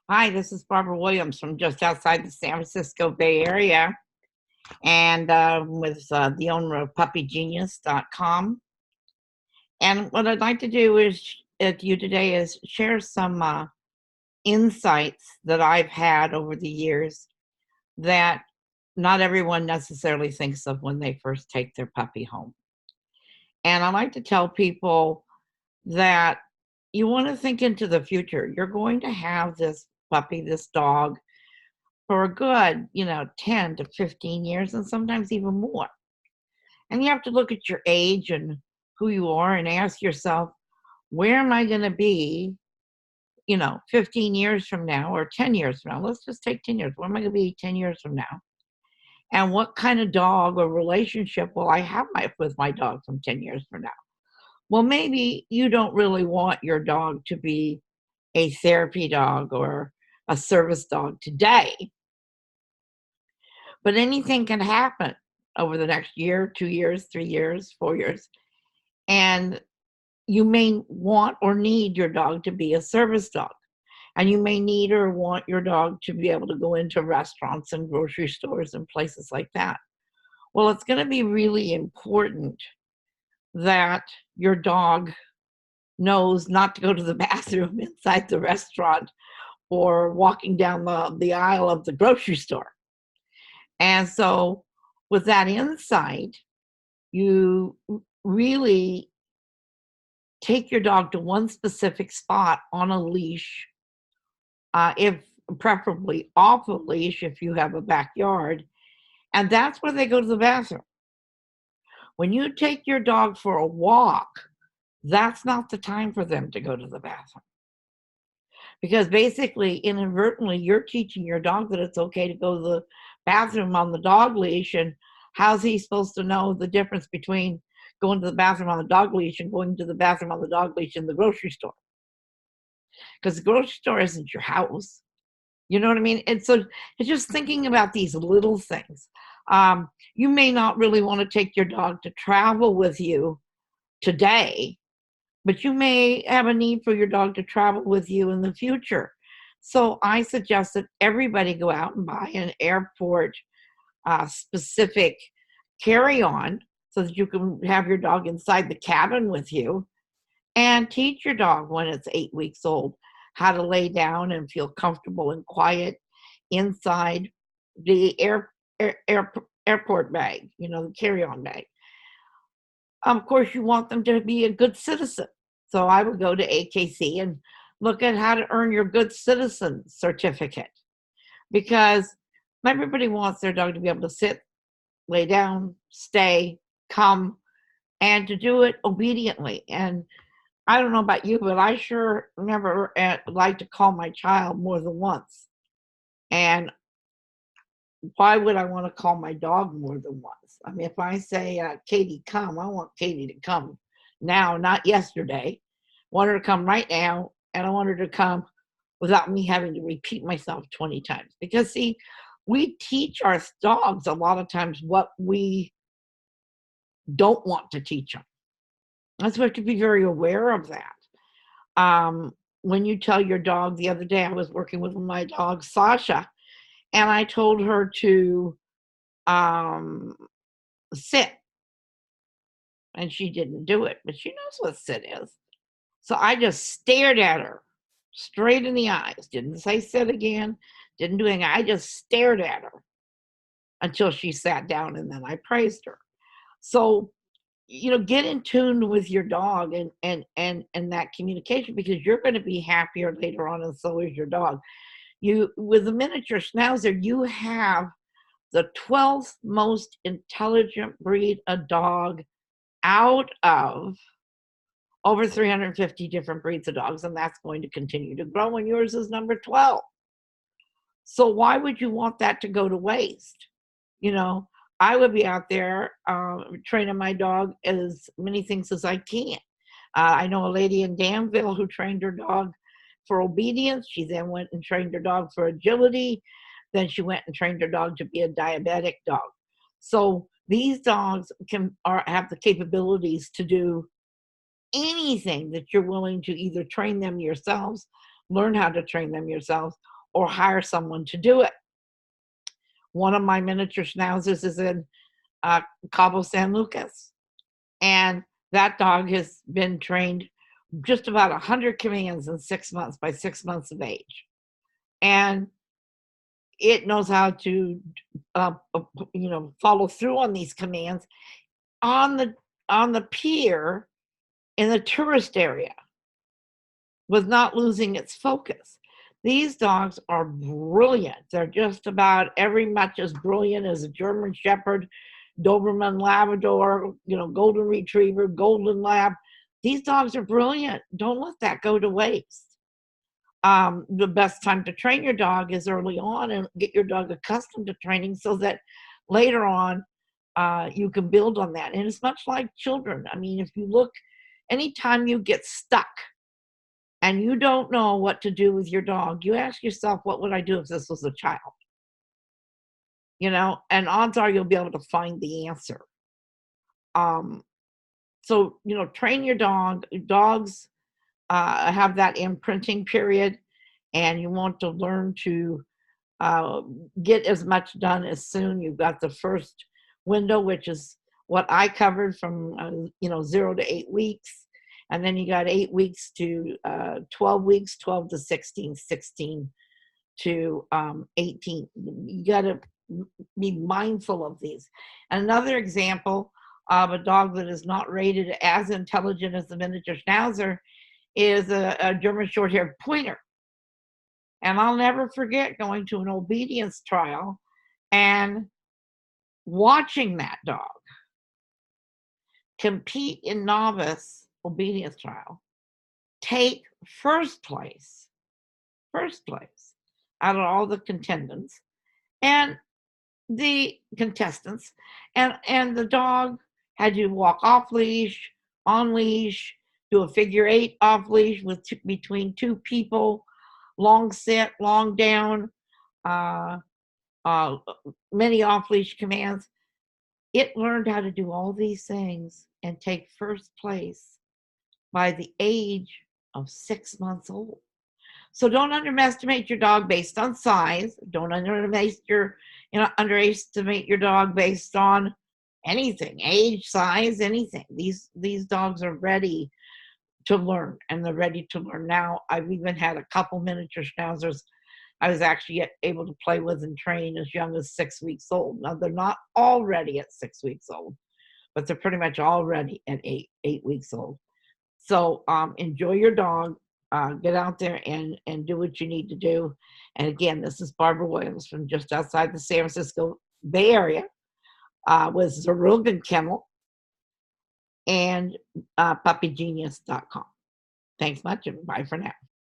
Hi, this is Barbara Williams from just outside the San Francisco Bay Area, and with the owner of PuppyGenius.com. And what I'd like to do is you today is share some insights that I've had over the years that not everyone necessarily thinks of when they first take their puppy home. And I like to tell people that you want to think into the future. You're going to have this puppy, this dog, for a good, 10 to 15 years and sometimes even more. And you have to look at your age and who you are and ask yourself, where am I going to be, 15 years from now or 10 years from now? Let's just take 10 years. Where am I going to be 10 years from now? And what kind of dog or relationship will I have with my dog from 10 years from now? Well, maybe you don't really want your dog to be a therapy dog or a service dog today. But anything can happen over the next year, 2 years, 3 years, 4 years, and you may want or need your dog to be a service dog, and you may need or want your dog to be able to go into restaurants and grocery stores and places like that. Well, it's gonna be really important that your dog knows not to go to the bathroom inside the restaurant or walking down the aisle of the grocery store. And so with that insight, you really take your dog to one specific spot on a leash, if preferably off a leash if you have a backyard, and that's where they go to the bathroom. When you take your dog for a walk, that's not the time for them to go to the bathroom. Because basically, inadvertently, you're teaching your dog that it's okay to go to the bathroom on the dog leash. And how's he supposed to know the difference between going to the bathroom on the dog leash and going to the bathroom on the dog leash in the grocery store? Because the grocery store isn't your house. You know what I mean? And so it's just thinking about these little things. You may not really want to take your dog to travel with you today, but you may have a need for your dog to travel with you in the future. So I suggest that everybody go out and buy an airport specific carry on so that you can have your dog inside the cabin with you and teach your dog when it's 8 weeks old how to lay down and feel comfortable and quiet inside the airport bag, the carry on bag. Of course, you want them to be a good citizen. So I would go to AKC and look at how to earn your good citizen certificate, because everybody wants their dog to be able to sit, lay down, stay, come, and to do it obediently. And I don't know about you, but I sure never like to call my child more than once. And why would I want to call my dog more than once? I mean, if I say, Katie, come, I want Katie to come now, not yesterday. I want her to come right now, and I want her to come without me having to repeat myself 20 times. Because, see, we teach our dogs a lot of times what we don't want to teach them. That's why we have to be very aware of that. When you tell your dog, the other day I was working with my dog, Sasha, and I told her to sit, and she didn't do it, but she knows what sit is. So I just stared at her straight in the eyes, didn't say sit again, didn't do anything. I just stared at her until she sat down, and then I praised her. So, get in tune with your dog and that communication, because you're going to be happier later on, and so is your dog. With a miniature schnauzer, you have the 12th most intelligent breed of dog out of over 350 different breeds of dogs, and that's going to continue to grow, and yours is number 12. So why would you want that to go to waste? I would be out there training my dog as many things as I can. I know a lady in Danville who trained her dog for obedience. She then went and trained her dog for agility. Then she went and trained her dog to be a diabetic dog. So these dogs have the capabilities to do anything that you're willing to either train them yourselves, learn how to train them yourselves, or hire someone to do it. One of my miniature schnauzers is in Cabo San Lucas, and that dog has been trained just about 100 commands in 6 months by 6 months of age. And it knows how to, follow through on these commands on the pier in the tourist area with not losing its focus. These dogs are brilliant. They're just about every much as brilliant as a German Shepherd, Doberman Labrador, Golden Retriever, Golden Lab. These dogs are brilliant. Don't let that go to waste. The best time to train your dog is early on and get your dog accustomed to training so that later on you can build on that. And it's much like children. I mean, if you look, anytime you get stuck and you don't know what to do with your dog, you ask yourself, what would I do if this was a child? And odds are you'll be able to find the answer. So, train your dog. Dogs have that imprinting period, and you want to learn to get as much done as soon. You've got the first window, which is what I covered from 0 to 8 weeks, and then you got 8 weeks to 12 weeks, 12 to 16, 16 to 18. You got to be mindful of these. And another example of a dog that is not rated as intelligent as the miniature schnauzer is a German short-haired pointer. And I'll never forget going to an obedience trial and watching that dog compete in novice obedience trial, take first place out of all the contendants and the contestants, and the dog had to walk off leash, on leash, do a figure 8 off leash with between 2 people, long sit, long down, many off leash commands. It learned how to do all these things and take first place by the age of 6 months old. So don't underestimate your dog based on size. Don't underestimate your dog based on anything, age, size, anything. These dogs are ready to learn, and they're ready to learn now. I've even had a couple miniature schnauzers I was actually able to play with and train as young as 6 weeks old. Now, they're not all ready at 6 weeks old, but they're pretty much all ready at 8 weeks old. So enjoy your dog. Get out there and do what you need to do. And again, this is Barbara Williams from just outside the San Francisco Bay Area with Zerugan Kennel and puppygenius.com. Thanks much, and bye for now.